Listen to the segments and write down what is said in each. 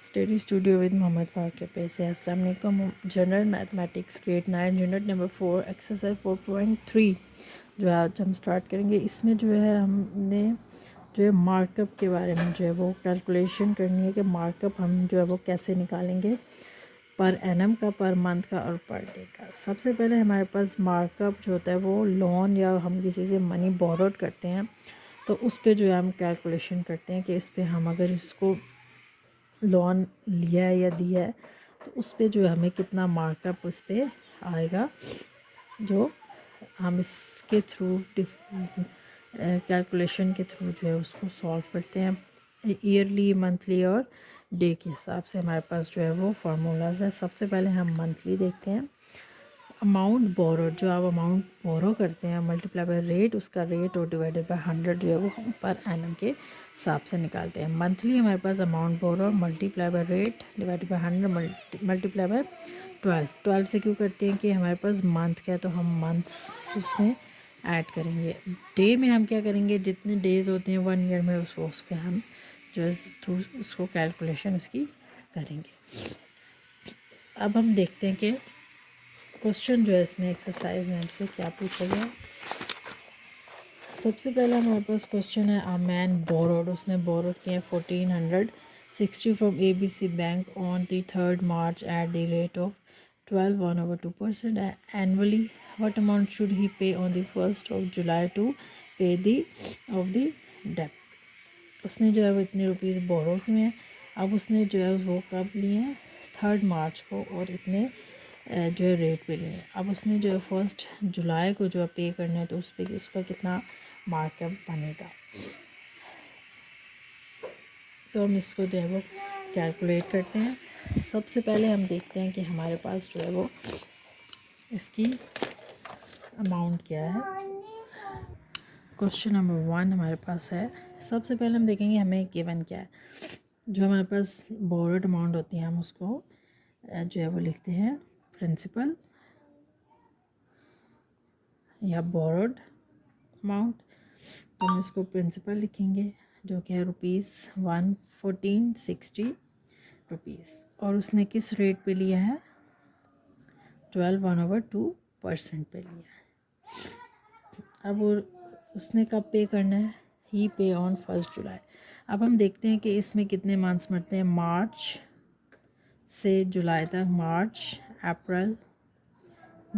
Study Studio with Mohammad Farooq पे से अस्सलाम वालेकुम। General mathematics grade 9 unit number 4 exercise 4.3 जो है आज हम स्टार्ट करेंगे। इसमें जो है हमने जो है मार्कअप के बारे में जो है वो कैलकुलेशन करनी है कि मार्कअप हम जो है वो कैसे निकालेंगे पर एनम का, पर मंथ का और पर डे का। सबसे पहले हमारे पास मार्कअप जो होता है वो लोन या हम किसी से मनी बोरोड करते हैं तो उस पर जो है हम कैलकुलेशन करते हैं कि इस पर हम अगर इसको लोन लिया है या दिया है तो उस पर जो है हमें कितना मार्कअप उस पर आएगा, जो हम इसके थ्रू कैलकुलेशन के थ्रू जो है उसको सॉल्व करते हैं। ईयरली, मंथली और डे के हिसाब से हमारे पास जो है वो फार्मूलाज है। सबसे पहले हम मंथली देखते हैं। अमाउंट बोरोड, जो आप अमाउंट बोरो करते हैं मल्टीप्लाई बाय रेट, उसका रेट और डिवाइडेड बाय 100 जो है वो हम पर एनम के हिसाब से निकालते हैं। मंथली हमारे पास amount borrow multiply by rate divided by 100 multiply by 12 से क्यों करते हैं कि हमारे पास मंथ का है तो हम मंथ्स उसमें ऐड करेंगे। डे में हम क्या करेंगे, जितने डेज़ होते हैं 1 ईयर में उस पर हम जो है थ्रू उसको कैलकुलेशन उसकी करेंगे। अब हम देखते हैं कि क्वेश्चन जो है इसमें एक्सरसाइज में हमसे क्या पूछा गया। सबसे पहले हमारे पास क्वेश्चन है अ मैन बोरोड, उसने बोरो किया 1460 from ABC bank on the 3rd March at the rate of 12 1/2% annually. What amount should he pay on the 1st of July to pay the of the डेब्ट। उसने जो है वो इतने rupees बोरो किए हैं। अब उसने जो है वो कब लिए हैं, 3rd March को, और इतने जो है रेट पे लिए हैं। अब उसने जो है 1 जुलाई को जो है पे करना है तो उस पर उसका कितना मार्कअप बनेगा। तो हम इसको जो है वो कैलकुलेट करते हैं। सबसे पहले हम देखते हैं कि हमारे पास जो है वो इसकी अमाउंट क्या है। क्वेश्चन नंबर 1 हमारे पास है। सबसे पहले हम देखेंगे हमें गिवन क्या है। जो हमारे पास बोरोड अमाउंट होती है हम उसको जो है वो लिखते हैं प्रिंसिपल या बोरोड अमाउंट। तो हम इसको प्रिंसिपल लिखेंगे जो कि है ₹1460 और उसने किस रेट पे लिया है, 12 1/2% पे लिया है। अब उसने कब पे करना है, ही पे ऑन 1 जुलाई। अब हम देखते हैं कि इसमें कितने मंथ्स मरते हैं मार्च से जुलाई तक। मार्च, अप्रैल,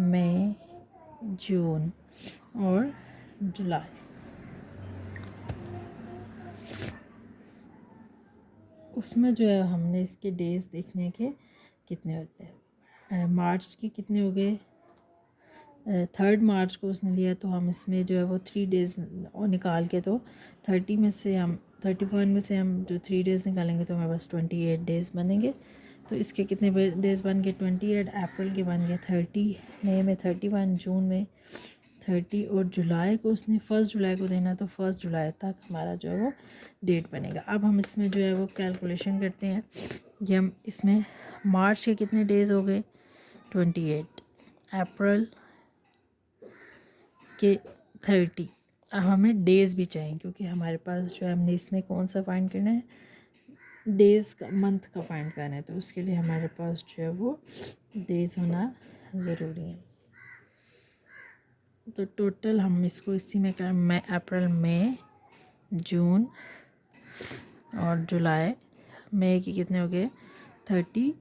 मई, जून और जुलाई। उसमें जो है हमने इसके डेज़ देखने के कितने होते हैं। मार्च के कितने हो गए, 3rd मार्च को उसने लिया तो हम इसमें जो है वो 3 डेज़ और निकाल के, तो 30 में से हम 31 में से हम जो 3 डेज़ निकालेंगे तो हमारे पास 28 डेज़ बनेंगे। तो इसके कितने डेज़ बन गए, 28, अप्रैल के बन गए 30, मई में 31, जून में 30 और जुलाई को उसने 1 जुलाई को देना तो 1 जुलाई तक हमारा जो है वो डेट बनेगा। अब हम इसमें जो है वो कैलकुलेशन करते हैं। ये हम इसमें मार्च के कितने डेज़ हो गए, 28, अप्रैल के 30। अब हमें डेज़ भी चाहिए क्योंकि हमारे पास जो है हमने इसमें कौन सा फाइंड करना है, डेज़ का, मंथ का फाइंड करना है। तो उसके लिए हमारे पास जो है वो डेज़ होना ज़रूरी है। तो टोटल हम इसको इसी में कर, मई, अप्रैल, मई, जून और जुलाई। मई के कितने हो गए, 31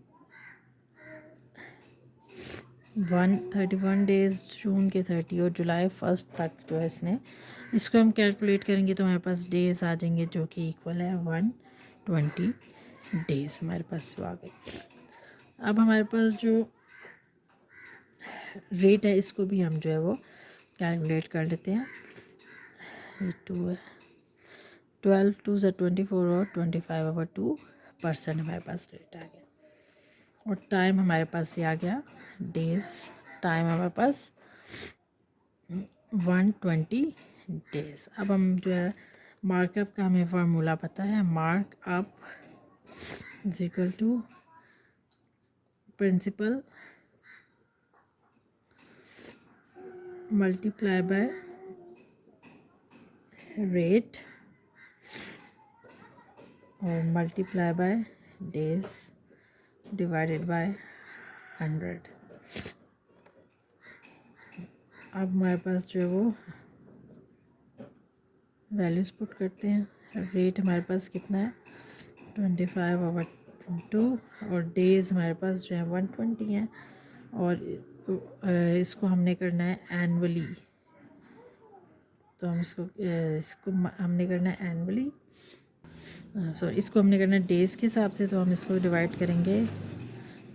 डेज़, जून के 30 और जुलाई 1 तक जो है इसने, इसको हम कैलकुलेट करेंगे तो हमारे पास डेज़ आ जाएंगे जो कि इक्वल है 120 डेज़ हमारे पास आ गए। अब हमारे पास जो रेट है इसको भी हम जो है वो कैलकुलेट कर लेते हैं। ये 2 है, 12 2 से 24 और 25/2% हमारे पास रेट आ गया। और टाइम हमारे पास ये आ गया डेज़, टाइम हमारे पास 120 डेज़। अब हम जो है मार्कअप का हमें फार्मूला पता है। Markup is equal to principal multiply by rate और multiply by days divided by 100। अब हमारे पास जो है वो वैल्यूज़ पुट करते हैं। रेट हमारे पास कितना है 25/2 और डेज़ हमारे पास जो है 120 हैं और इसको हमने करना है एनुअली। तो हम इसको हमने करना है एनुअली, सॉरी इसको हमने करना है डेज़ के हिसाब से। तो हम इसको डिवाइड करेंगे,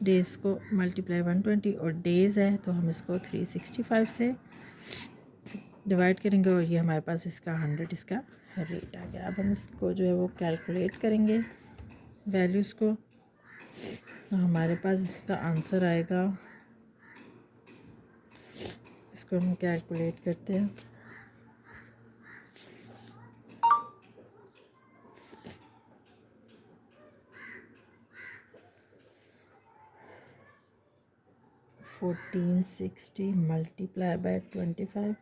डेज़ को मल्टीप्लाई 120 और डेज़ है तो हम इसको 365 से डिवाइड करेंगे और ये हमारे पास इसका 100 इसका रेट आ गया। अब हम इसको जो है वो कैलकुलेट करेंगे वैल्यूज़ को, तो हमारे पास इसका आंसर आएगा। इसको हम कैलकुलेट करते हैं। $1460 मल्टीप्लाई बाय 25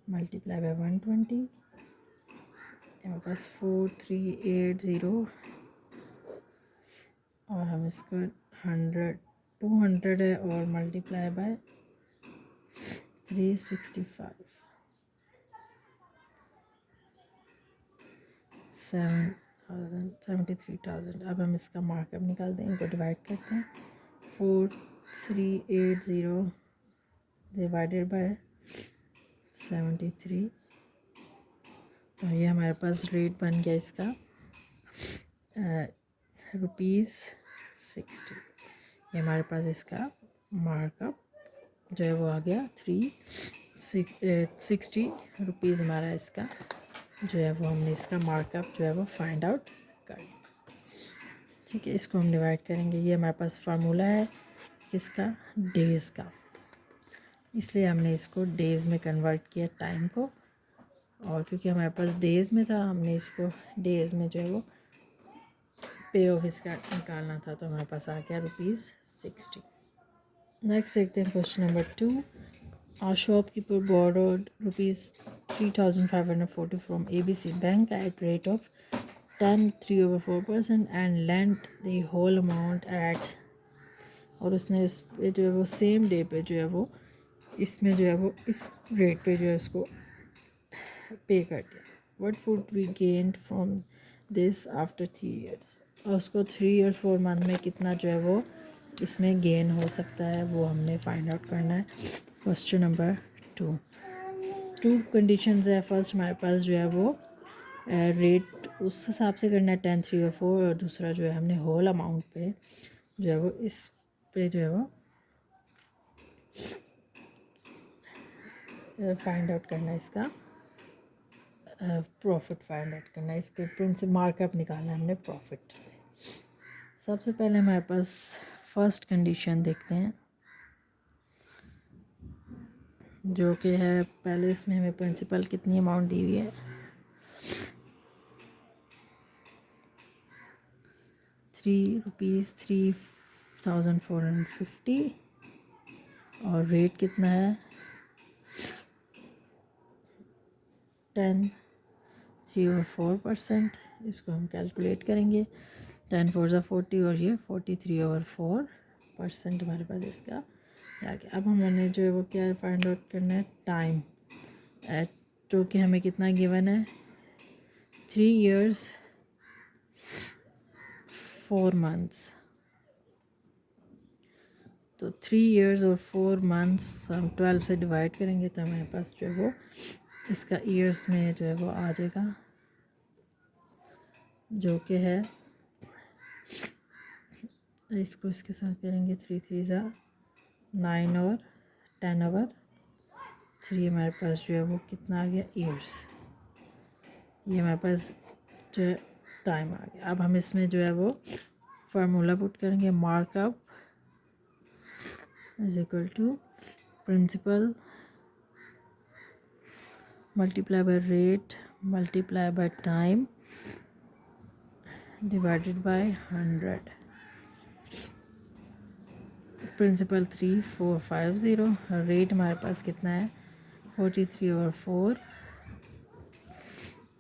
मल्टीप्लाई बाय 120, हमारे पास 4380 और हम इसको 200 है और मल्टीप्लाई बाय 365 73,000। अब हम इसका मार्कअप निकालते हैं, इनको डिवाइड करते हैं। 4380 डिवाइडेड बाय 73, तो ये हमारे पास रेट बन गया इसका ₹60। ये हमारे पास इसका मार्कअप जो है वो आ गया 360 रुपीज़। हमारा इसका जो है वो हमने इसका मार्कअप जो है वो फाइंड आउट कर लिया। ठीक है, इसको हम डिवाइड करेंगे। ये हमारे पास फार्मूला है किसका, डेज़ का, इसलिए हमने इसको डेज़ में कन्वर्ट किया टाइम को, और क्योंकि हमारे पास डेज़ में था हमने इसको डेज़ में जो है वो पे ऑफ इसका निकालना था, तो हमारे पास आ गया ₹60। नेक्स्ट देखते हैं question number 2। Our shopkeeper borrowed ₹3,540 from ABC Bank at rate of 10.3/4% and lent the whole amount at, और उसने इस पे जो है वो सेम डे पे जो है वो इसमें जो है वो इस रेट पे जो है उसको पे कर दिया। What would we gain from this after 3 years? और उसको 3 और 4 मंथ में कितना जो है वो इसमें गेन हो सकता है वो हमने फाइंड आउट करना है। क्वेश्चन नंबर 2 कंडीशंस है। फर्स्ट हमारे पास जो है वो रेट उस हिसाब से करना है 10, 3 और 4, और दूसरा जो है हमने होल अमाउंट पे जो है वो इस पे जो है वो फाइंड आउट करना है, इसका प्रॉफिट फाइंड आउट करना है, इसके प्रिंसिपल मार्कअप निकालना है हमने प्रॉफिट। सबसे पहले हमारे पास फर्स्ट कंडीशन देखते हैं जो कि है, पहले इसमें हमें प्रिंसिपल कितनी अमाउंट दी हुई है, ₹3,450 और रेट कितना है 10.3/4%। इसको हम कैलकुलेट करेंगे। 10 4 ज़ा 40 और ये 43/4% हमारे पास इसका आ गया। अब हमने जो है वो क्या फाइंड आउट करना है, टाइम, जो कि हमें कितना गिवन है 3 years 4 months। तो 3 years और 4 months हम 12 से डिवाइड करेंगे तो हमारे पास जो है वो इसका ईयर्स में जो है वो आ जाएगा, जो कि है, इसको इसके साथ करेंगे 3 3 ज़ा 9 और 10 और 3 हमारे पास जो है वो कितना आ गया ईयर्स। ये हमारे पास जो है टाइम आ गया। अब हम इसमें जो है वो फार्मूला पुट करेंगे, markup is equal to principal multiply by rate multiply by time divided by 100। Principal 3450, rate हमारे पास कितना है 43/4,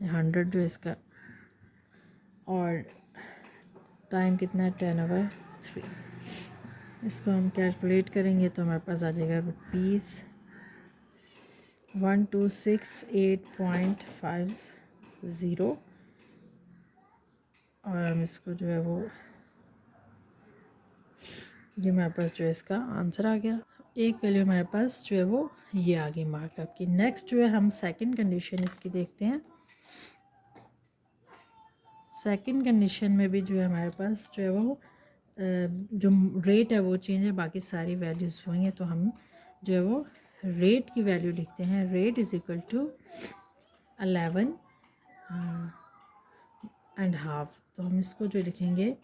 100 जो इसका, और टाइम कितना है 10/3। इसको हम कैलकुलेट करेंगे तो हमारे पास आ जाएगा ₹1268.50 और हम इसको जो है वो ये हमारे पास जो है इसका आंसर आ गया। एक वैल्यू हमारे पास जो है वो ये आ गई मार्कअप की। नेक्स्ट जो है हम सेकंड कंडीशन इसकी देखते हैं। सेकंड कंडीशन में भी जो है हमारे पास जो है वो जो रेट है वो चेंज है, बाकी सारी वैल्यूज़ वही हैं। तो हम जो है वो रेट की वैल्यू लिखते हैं। Rate is equal to 11.5। तो हम इसको जो लिखेंगे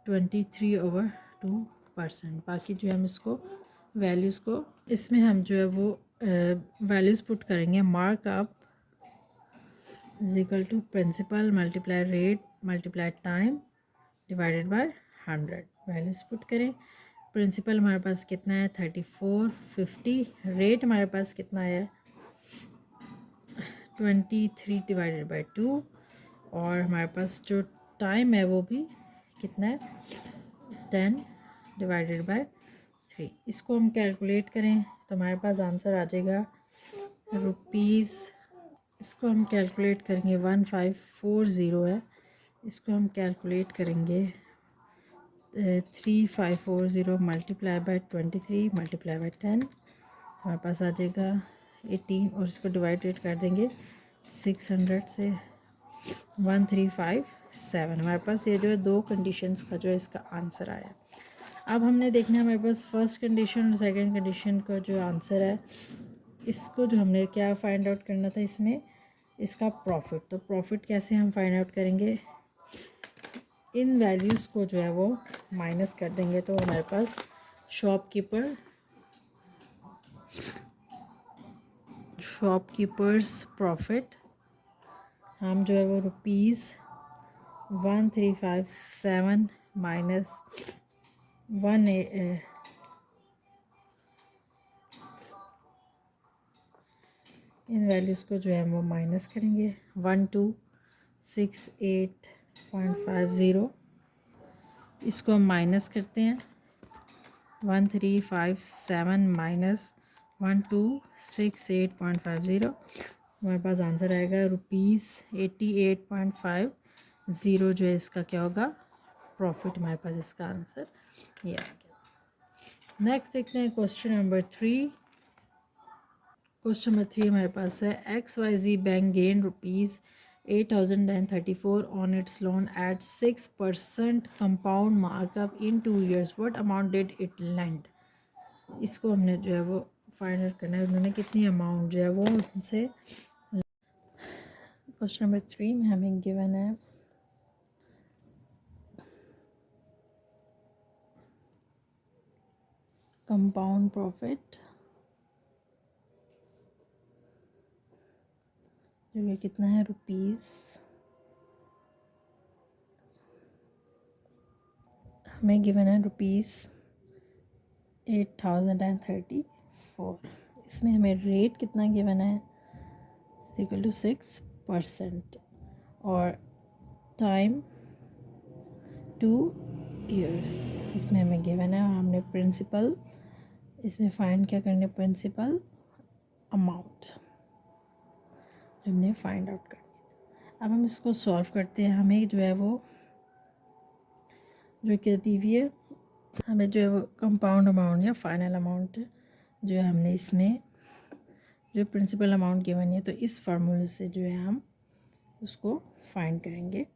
23/2%। बाकी जो है हम इसको वैल्यूज़ को इसमें हम जो है वो वैल्यूज़ पुट करेंगे। Markup is equal to principal multiply rate multiply time divided by 100। Values put करें। प्रिंसिपल हमारे पास कितना है 3450। रेट हमारे पास कितना है 23/2 और हमारे पास जो टाइम है वो भी कितना है 10/3। इसको हम कैलकुलेट करें तो हमारे पास आंसर आ जाएगा रुपीज़। इसको हम कैलकुलेट करेंगे 1540 है। इसको हम कैलकुलेट करेंगे 3540 मल्टीप्लाई बाय 23 मल्टीप्लाई बाय 10 तो हमारे पास आ जाएगा 18 और इसको डिवाइडेड कर देंगे 600 से 1357। हमारे पास ये जो है दो कंडीशंस का जो है इसका आंसर आया। अब हमने देखना है हमारे पास फर्स्ट कंडीशन और सेकंड कंडीशन का जो आंसर है, इसको जो हमने क्या फाइंड आउट करना था इसमें इसका प्रॉफिट। तो प्रॉफिट कैसे हम फाइंड आउट करेंगे, इन वैल्यूज़ को जो है वो माइनस कर देंगे तो हमारे पास शॉपकीपर्स प्रॉफिट हम जो है वो ₹1357 माइनस 1 इन वैल्यूज़ को जो है वो माइनस करेंगे 1268.50। इसको हम माइनस करते हैं 1357 माइनस 1268.50 हमारे पास आंसर आएगा ₹88.50। जो है इसका क्या होगा प्रॉफिट। हमारे पास इसका आंसर ये आ गया। नेक्स्ट देखते हैं क्वेश्चन नंबर 3। क्वेश्चन नंबर 3 हमारे पास है XYZ bank gain ₹8,034 on its loan at 6% compound markup in 2 years। What amount did it lend. इसको हमने जो है वो फाइंड आउट करना है उन्होंने कितनी अमाउंट जो है वो उनसे। क्वेश्चन नंबर 3 में हमें गिवन है कंपाउंड प्रॉफिट जो ये कितना है हमें गिवन है ₹8,034। इसमें हमें रेट कितना गिवन है इक्वल टू 6% और टाइम 2 years इसमें हमें गिवन है। और हमने प्रिंसिपल इसमें फाइंड क्या करने प्रिंसिपल अमाउंट हमने फाइंड आउट करनी। अब हम इसको सॉल्व करते हैं। हमें जो है वो जो कहती हुई है हमें जो है वो कंपाउंड अमाउंट या फाइनल अमाउंट जो है हमने इसमें जो प्रिंसिपल अमाउंट गिवन है तो इस फार्मूले से जो है हम उसको फाइंड करेंगे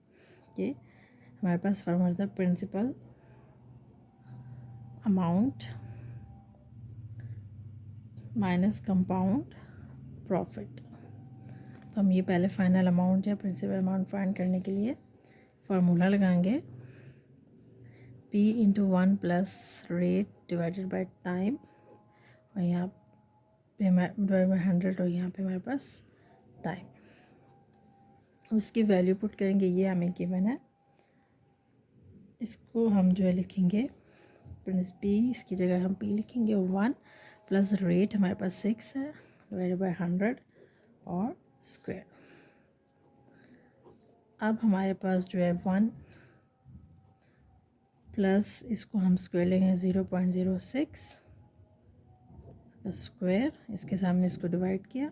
कि हमारे पास फार्मूला था principal amount minus compound profit. तो हम ये पहले फाइनल अमाउंट या प्रिंसिपल अमाउंट फाइंड करने के लिए फार्मूला लगाएंगे P into 1 plus rate divided by time और यहाँ पे डिवाइड बाय 100 और यहाँ पे हमारे पास टाइम। अब इसकी वैल्यू पुट करेंगे, ये हमें गिवन है। इसको हम जो है लिखेंगे प्रिंस P, इसकी जगह हम P लिखेंगे और 1 प्लस रेट हमारे पास 6 है डिवाइडेड बाय 100 और स्क्वायर। अब हमारे पास जो है 1 प्लस इसको हम स्क्वायर लेंगे 0.06 का स्क्वायर, इसके सामने इसको डिवाइड किया,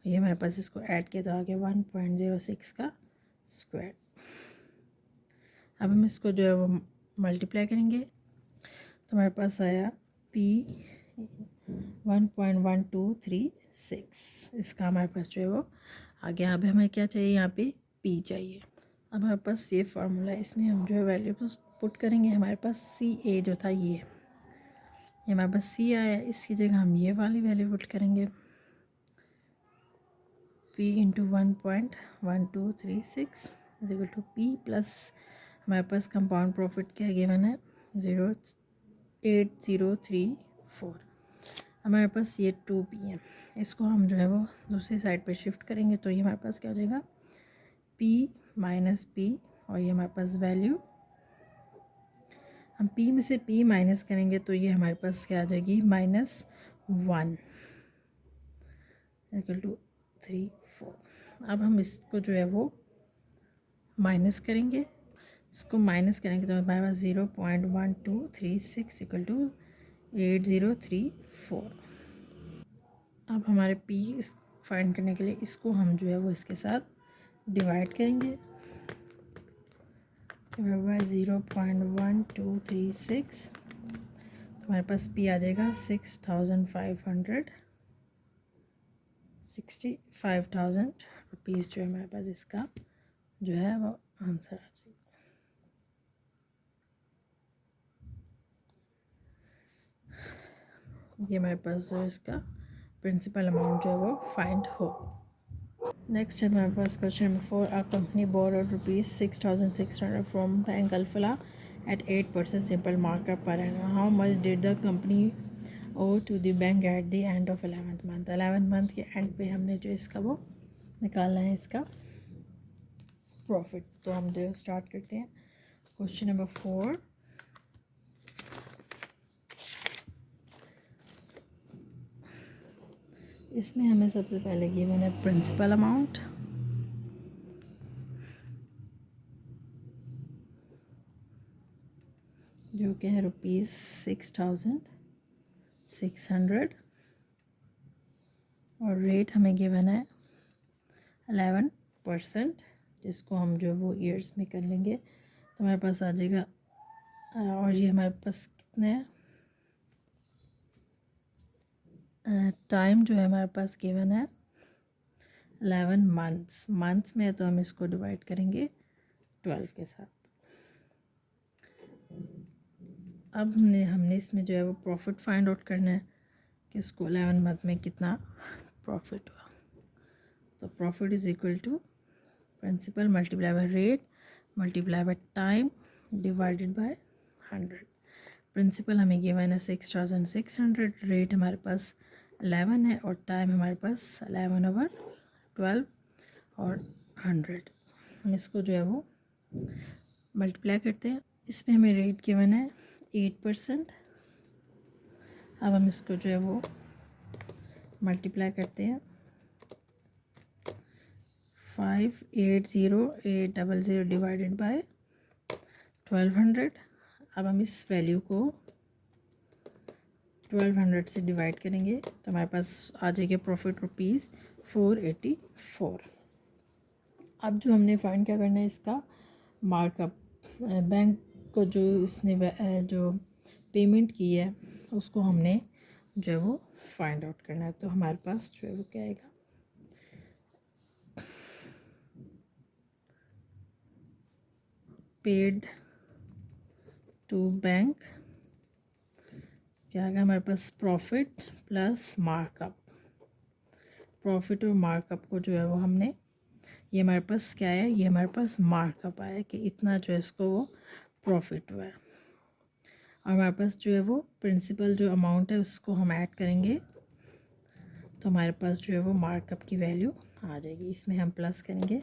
ये हमारे पास इसको ऐड किया तो आ गया 1.06 का स्क्वायर। अब हम इसको जो है वो मल्टीप्लाई करेंगे तो हमारे पास आया P 1.1236, इसका हमारे पास जो है वो आ गया। अब हमें क्या चाहिए, यहाँ पे P चाहिए। अब हमारे पास ये फार्मूला है, इसमें हम जो है वैल्यू पुट करेंगे। हमारे पास CA जो था ये हमारे पास C आया, इसकी जगह हम ये वाली वैल्यू पुट करेंगे, P into 1.1236 is equal to P plus हमारे पास कंपाउंड प्रॉफिट क्या गिवन है 0.8034। हमारे पास ये 2P है, इसको हम जो है वो दूसरी साइड पे शिफ्ट करेंगे तो ये हमारे पास क्या हो जाएगा P माइनस P, और ये हमारे पास वैल्यू हम P में से P माइनस करेंगे तो ये हमारे पास क्या आ जाएगी -1 इक्वल टू 34। अब हम इसको जो है वो माइनस करेंगे, इसको माइनस करेंगे तो हमारे पास 0.1236 इक्वल टू 8034। अब हमारे P फाइंड करने के लिए इसको हम जो है वो इसके साथ डिवाइड करेंगे, 0.1236 तो हमारे पास P आ जाएगा 65,000 रुपीज़ जो है हमारे पास इसका जो है वो आंसर आ जाएगा। ये हमारे पास जो इसका प्रिंसिपल अमाउंट जो है वो फाइंड हो। नेक्स्ट है हमारे पास question number 4, a company borrowed ₹6,600 from bank Alfalah at 8% simple markup per annum. How much did the company owe to the bank at the end of 11th month? 11th month के and पे हमने जो इसका वो निकालना है इसका प्रॉफिट। तो हम जो स्टार्ट करते हैं क्वेश्चन नंबर 4। इसमें हमें सबसे पहले गिवन है प्रिंसिपल अमाउंट, जो कि है ₹6,600, और रेट हमें गिवन है 11%, जिसको हम जो वो ईयर्स में कर लेंगे तो हमारे पास आ जाएगा। और ये हमारे पास कितने हैं, टाइम जो है हमारे पास गिवन है 11 मंथ्स में, तो हम इसको डिवाइड करेंगे 12 के साथ। अब हमने इसमें जो है वो प्रॉफिट फाइंड आउट करना है कि उसको 11 मंथ में कितना प्रॉफिट हुआ। तो profit is equal to principal multiply by rate multiply by time divided by 100। Principal हमें गिवन है 6,600, रेट हमारे पास 11 है और टाइम हमारे पास 11/12 और 100। हम इसको जो है वो मल्टीप्लाई करते हैं, इसमें हमें रेट गिवन है 8%। अब हम इसको जो है वो मल्टीप्लाई करते हैं 580800 डिवाइडेड बाय 1200। अब हम इस वैल्यू को 1200 से डिवाइड करेंगे तो हमारे पास आ जाएगा प्रॉफिट ₹484। अब जो हमने फाइंड क्या करना है इसका मार्कअप, बैंक को जो इसने जो पेमेंट की है उसको हमने जो है वो फाइंड आउट करना है। तो हमारे पास जो है वो क्या आएगा, पेड टू बैंक क्या आएगा हमारे पास प्रॉफिट प्लस मार्कअप। प्रॉफिट और मार्कअप को जो है वो हमने, ये हमारे पास क्या है, ये हमारे पास मार्कअप आया कि इतना जो है इसको वो प्रॉफिट हुआ है। और हमारे पास जो है वो प्रिंसिपल जो अमाउंट है उसको हम ऐड करेंगे तो हमारे पास जो है वो मार्कअप की वैल्यू आ जाएगी। इसमें हम प्लस करेंगे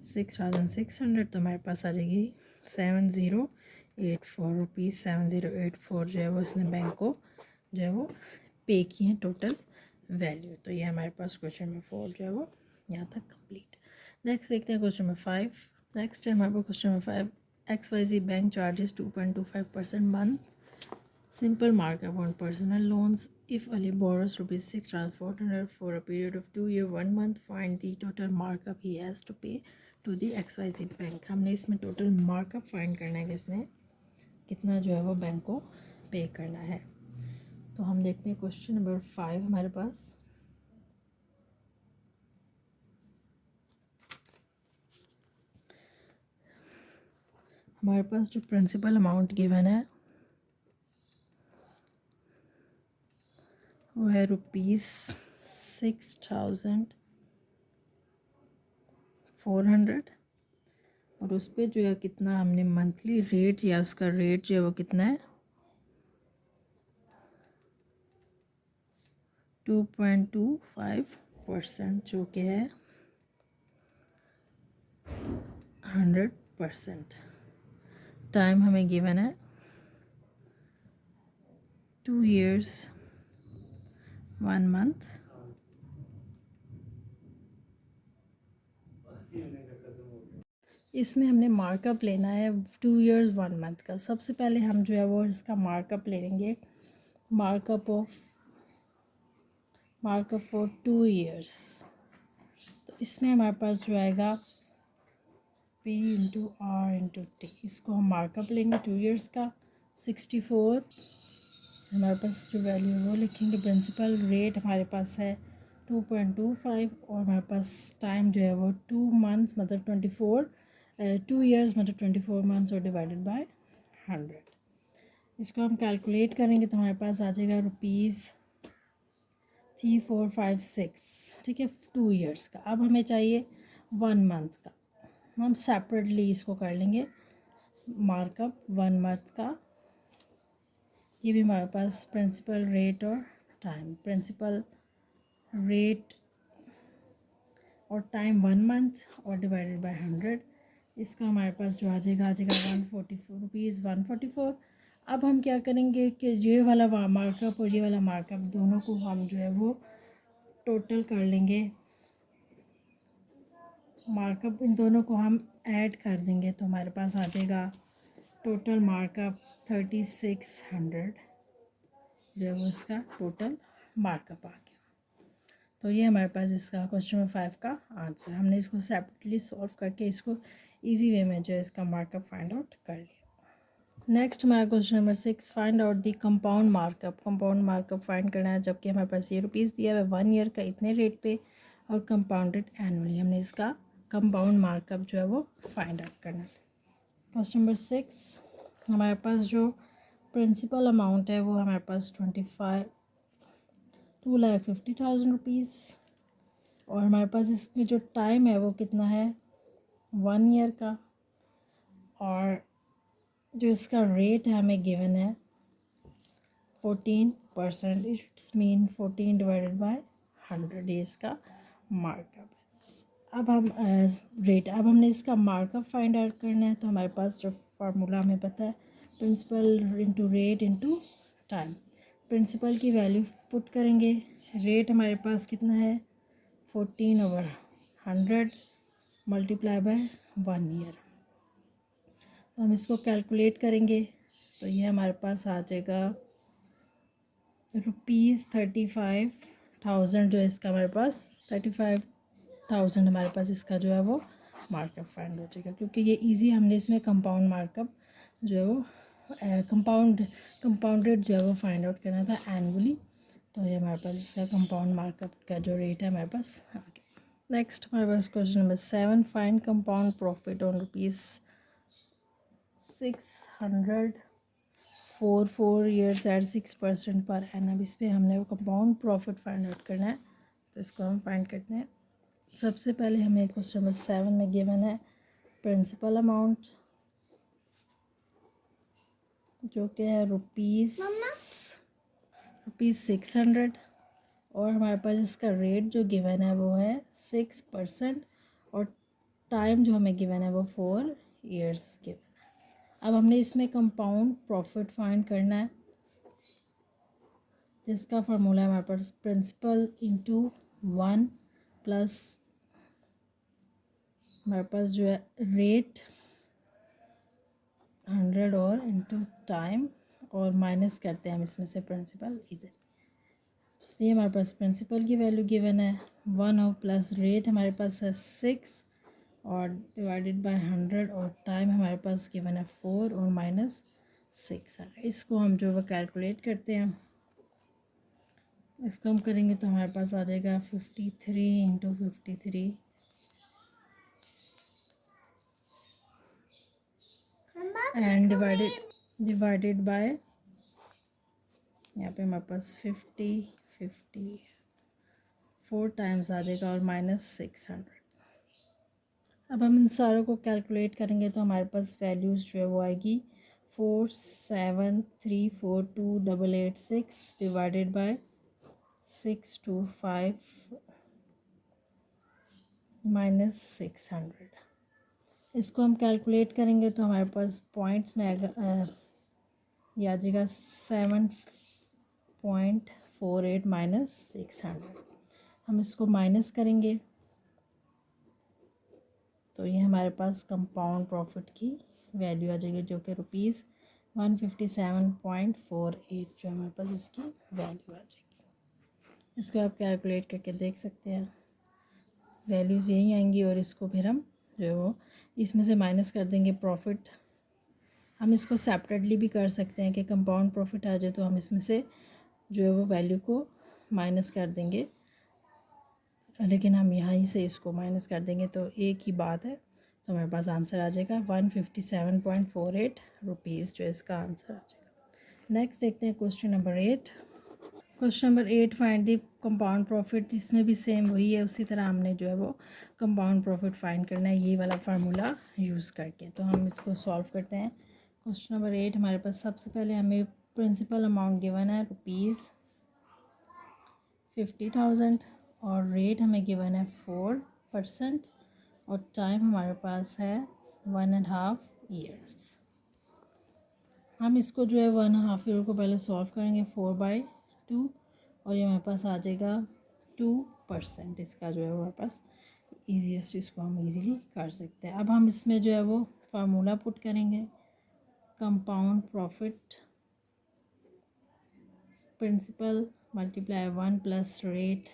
6,600 तो हमारे पास आ जाएगी 7084 रुपीज़। 7084 जो है वो इसने बैंक को जो है वो पे किए हैं टोटल वैल्यू। तो ये हमारे पास क्वेश्चन नंबर 4 जो है वो यहाँ तक कंप्लीट। नेक्स्ट देखते हैं क्वेश्चन नंबर 5। नेक्स्ट है हमारे पास question number 5, XYZ bank charges 2.25% month simple markup on personal loans. If Ali borrows rupees 6,400 for a period of 2 year 1 month, find the total markup he has to pay to the XYZ bank. हमने इसमें total markup find करना है कि उसने कितना जो है वो बैंक को पे करना है. तो हम देखते हैं क्वेश्चन नंबर 5 हमारे पास. हमारे पास जो प्रिंसिपल अमाउंट गिवन है वो है ₹6,400 और उस पर जो है कितना हमने मंथली रेट या उसका रेट जो है वो कितना है 2.25% जो कि है 100%. टाइम हमें गिवन है 2 years 1 month. इसमें हमने मार्कअप लेना है 2 years 1 month का. सबसे पहले हम जो है वो इसका मार्कअप लेंगे. Markup for 2 years. तो इसमें हमारे पास जो आएगा P into R into T. इसको हम मार्कअप लेंगे 2 years का 64. हमारे पास जो वैल्यू है वो लिखेंगे. प्रिंसिपल रेट हमारे पास है 2.25 और हमारे पास टाइम जो है वो 2 months मतलब 2 years मतलब 24 months और डिवाइडेड बाय 100. इसको हम कैलकुलेट करेंगे तो हमारे पास आ जाएगा ₹3456. ठीक है 2 years का. अब हमें चाहिए 1 month का. हम सेपरेटली इसको कर लेंगे मार्कअप 1 month का. ये भी हमारे पास प्रिंसिपल रेट और टाइम. प्रिंसिपल रेट और टाइम 1 month और डिवाइडेड बाय 100. इसका हमारे पास जो आ जाएगा ₹144. अब हम क्या करेंगे कि ये वाला मार्कअप और ये वाला मार्कअप दोनों को हम जो है वो टोटल कर लेंगे. मार्कअप इन दोनों को हम ऐड कर देंगे तो हमारे पास आ जाएगा टोटल मार्कअप 3600 जो है वो इसका टोटल मार्कअप आ गया. तो ये हमारे पास इसका क्वेश्चन नंबर 5 का आंसर. हमने इसको सेपरेटली सॉल्व करके इसको इजी वे में जो है इसका मार्कअप फाइंड आउट कर लिया. नेक्स्ट हमारा question number 6 find out the compound markup. Compound markup find करना है जबकि हमारे पास ये रुपीज़ दिया हुआ है 1 year का इतने रेट पे और कंपाउंडेड एनुअली. हमने इसका कंपाउंड मार्कअप जो है वो फाइंड आउट करना है. क्वेश्चन नंबर 6 हमारे पास जो प्रिंसिपल अमाउंट है वो हमारे पास 2,50,000 रुपीज़ और हमारे पास इसमें जो टाइम है वो कितना है 1 year का और जो इसका रेट है हमें गिवन है 14%. It's mean 14 divided by 100. ये इसका मार्कअप है. अब हम अब हमने इसका मार्कअप फाइंड आउट करना है. तो हमारे पास जो फार्मूला हमें पता है principal into rate into time. Principal की वैल्यू पुट करेंगे. रेट हमारे पास कितना है 14/100 मल्टीप्लाई बाय 1 year. तो हम इसको कैलकुलेट करेंगे तो ये हमारे पास आ जाएगा ₹35,000 जो है इसका हमारे पास 35,000 हमारे पास इसका जो है वो मार्कअप फाइंड हो जाएगा. क्योंकि ये इजी हमने इसमें कंपाउंड मार्कअप जो है वो कंपाउंडेड जो है वो फाइंड आउट करना था एनुअली. तो ये हमारे पास इसका कंपाउंड मार्कअप का जो रेट है हमारे पास आ गया. नेक्स्ट हमारे पास question number 7 find compound profit on ₹600 for 4 years at 6% per annum. इस पर हमने वो कंपाउंड प्रॉफिट फाइंड आउट करना है. तो इसको हम फाइंड करते हैं. सबसे पहले हमें क्वेश्चन नंबर 7 में गिवन है प्रिंसिपल अमाउंट जो कि है ₹600 और हमारे पास इसका रेट जो गिवन है वो है 6% और टाइम जो हमें गिवन है वो 4 years गिवन है. अब हमने इसमें कंपाउंड प्रॉफिट फाइंड करना है जिसका फार्मूला है हमारे पास प्रिंसिपल इंटू 1 प्लस हमारे पास जो है रेट 100 और इंटू टाइम और माइनस करते हैं हम इसमें से प्रिंसिपल इधर। ये हमारे पास प्रिंसिपल की वैल्यू गिवन है 1 और प्लस रेट हमारे पास है 6 और डिवाइडेड बाय 100 और टाइम हमारे पास गिवन है 4 और माइनस 6। इसको हम जो वो कैलकुलेट करते हैं, इसको हम करेंगे तो हमारे पास आ जाएगा 53 इंटू 53 एंड डिवाइडेड बाय, यहाँ पे हमारे पास 4 टाइम्स आ जाएगा और माइनस 600। अब हम इन सारों को कैलकुलेट करेंगे तो हमारे पास वैल्यूज़ जो है वो आएगी 47342886 डिवाइडेड बाय 625 माइनस 600। इसको हम कैलकुलेट करेंगे तो हमारे पास पॉइंट्स में आएगा ये आ जाएगा 7.48 माइनस 600। हम इसको माइनस करेंगे तो ये हमारे पास कंपाउंड प्रॉफिट की वैल्यू आ जाएगी जो कि ₹157.48 जो हमारे पास इसकी वैल्यू आ जाएगी। इसको आप कैलकुलेट करके देख सकते हैं, वैल्यूज़ यही आएंगी और इसको फिर हम जो वो इसमें से माइनस कर देंगे प्रॉफिट। हम इसको सेपरेटली भी कर सकते हैं कि कंपाउंड प्रॉफिट आ जाए तो हम इसमें से जो है वो वैल्यू को माइनस कर देंगे, लेकिन हम यहाँ ही से इसको माइनस कर देंगे तो एक ही बात है। तो हमारे पास आंसर आ जाएगा 157.48 रुपीज़ जो इसका आंसर आ जाएगा। नेक्स्ट देखते हैं question number 8। Question number 8 find the compound profit. इसमें भी सेम वही है, उसी तरह हमने जो है वो कंपाउंड प्रॉफिट फाइंड करना है ये वाला फार्मूला यूज़ करके। तो हम इसको सॉल्व करते हैं। क्वेश्चन नंबर 8 हमारे पास सबसे पहले हमें प्रिंसिपल अमाउंट गिवन है ₹50,000 और रेट हमें गिवन है 4% और टाइम हमारे पास है 1.5 ईयर्स। हम इसको जो है 1.5 ईयर को पहले सॉल्व करेंगे 4/2 और ये हमारे पास आ जाएगा 2%। इसका जो है हमारे पास ईजीएस्ट, इसको हम इजीली कर सकते हैं। अब हम इसमें जो है वो फार्मूला पुट करेंगे, compound profit principal multiply 1 plus rate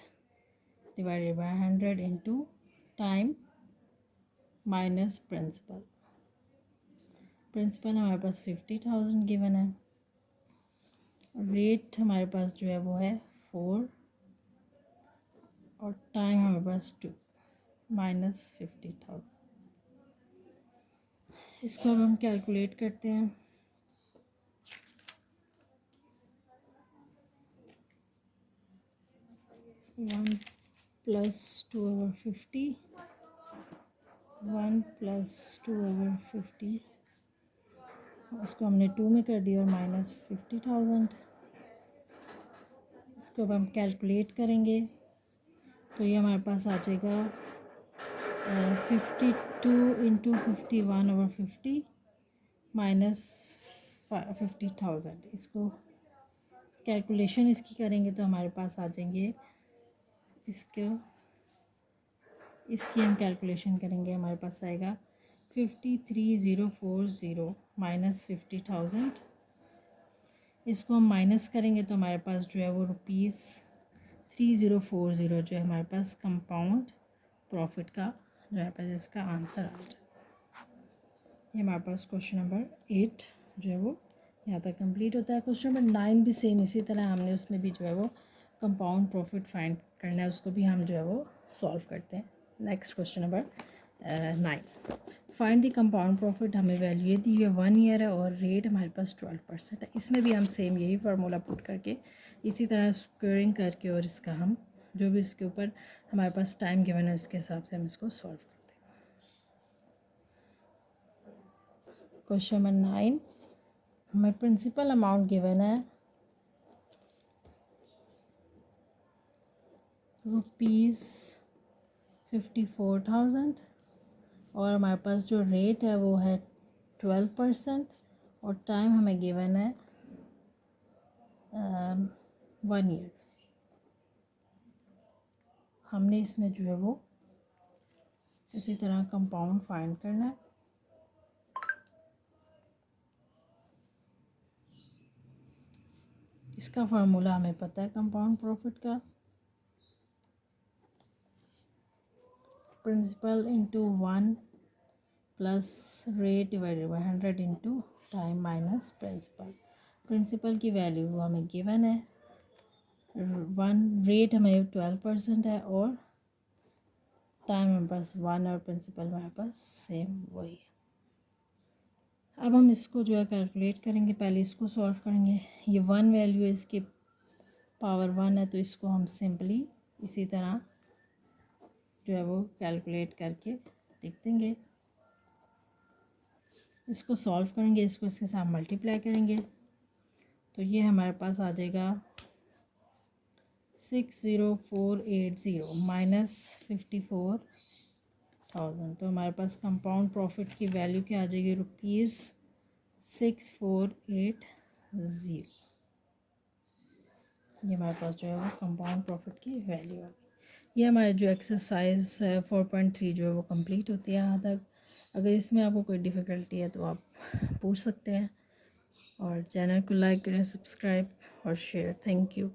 divided by 100 into time minus principal. Principal हमारे पास 50,000 गिवन है, रेट हमारे पास जो है वो है 4 और टाइम हमारे पास 2 माइनस 50,000। इसको अब हम कैलकुलेट करते हैं। 1 प्लस 2/50, 1 प्लस 2/50, उसको हमने 2 में कर दिया और माइनस 50,000। इसको अब हम कैलकुलेट करेंगे तो ये हमारे पास आ जाएगा 52 इंटू 51/50 माइनस 50,000। इसको कैलकुलेशन इसकी करेंगे तो हमारे पास आ जाएंगे, इसकी हम कैलकुलेशन करेंगे हमारे पास आएगा 53,040 माइनस 50,000। इसको हम माइनस करेंगे तो हमारे पास जो है वो ₹3040 जो है हमारे पास कंपाउंड प्रॉफिट का जो है पास इसका आंसर आ जाए। ये हमारे पास क्वेश्चन नंबर 8 जो है वो यहाँ तक कंप्लीट होता है। क्वेश्चन नंबर 9 भी सेम इसी तरह हमने उसमें भी जो है वो कंपाउंड प्रॉफिट फाइंड करना है, उसको भी हम जो है वो सॉल्व करते हैं। Next question number 9, find the compound profit. हमें वैल्यू ये दी हुई है 1 ईयर है और रेट हमारे पास 12% है। इसमें भी हम सेम यही फार्मूला पुट करके इसी तरह स्क्वेयरिंग करके और इसका हम जो भी इसके ऊपर हमारे पास टाइम गिवन है उसके हिसाब से हम इसको सॉल्व करते हैं। क्वेश्चन नंबर 9 हमें प्रिंसिपल अमाउंट गिवन है ₹54,000 और हमारे पास जो रेट है वो है 12% और टाइम हमें गिवन है 1 ईयर। हमने इसमें जो है वो इसी तरह कंपाउंड फाइंड करना है। इसका फार्मूला हमें पता है कंपाउंड प्रॉफिट का, principal into 1 plus rate divided by 100 into time minus principal. Principal की वैल्यू हमें गिवन है 1, रेट हमें 12% है और टाइम हमारे पास 1 और प्रिंसिपल हमारे पास सेम वही है। अब हम इसको जो है कैलकुलेट करेंगे, पहले इसको सॉल्व करेंगे। ये 1 वैल्यू है, इसके पावर 1 है, तो इसको हम सिंपली इसी तरह जो है वो कैलकुलेट करके लिख देंगे। इसको सॉल्व करेंगे, इसको इसके साथ मल्टीप्लाई करेंगे, तो ये हमारे पास आ जाएगा 60480 माइनस 54,000। तो हमारे पास कंपाउंड प्रॉफिट की वैल्यू क्या आ जाएगी, ₹6480। ये हमारे पास जो है वो कंपाउंड प्रॉफिट की वैल्यू है। ये हमारे जो एक्सरसाइज 4.3 जो है वो कंप्लीट होती है यहाँ तक। अगर इसमें आपको कोई डिफ़िकल्टी है तो आप पूछ सकते हैं, और चैनल को लाइक करें, सब्सक्राइब और शेयर। Thank you.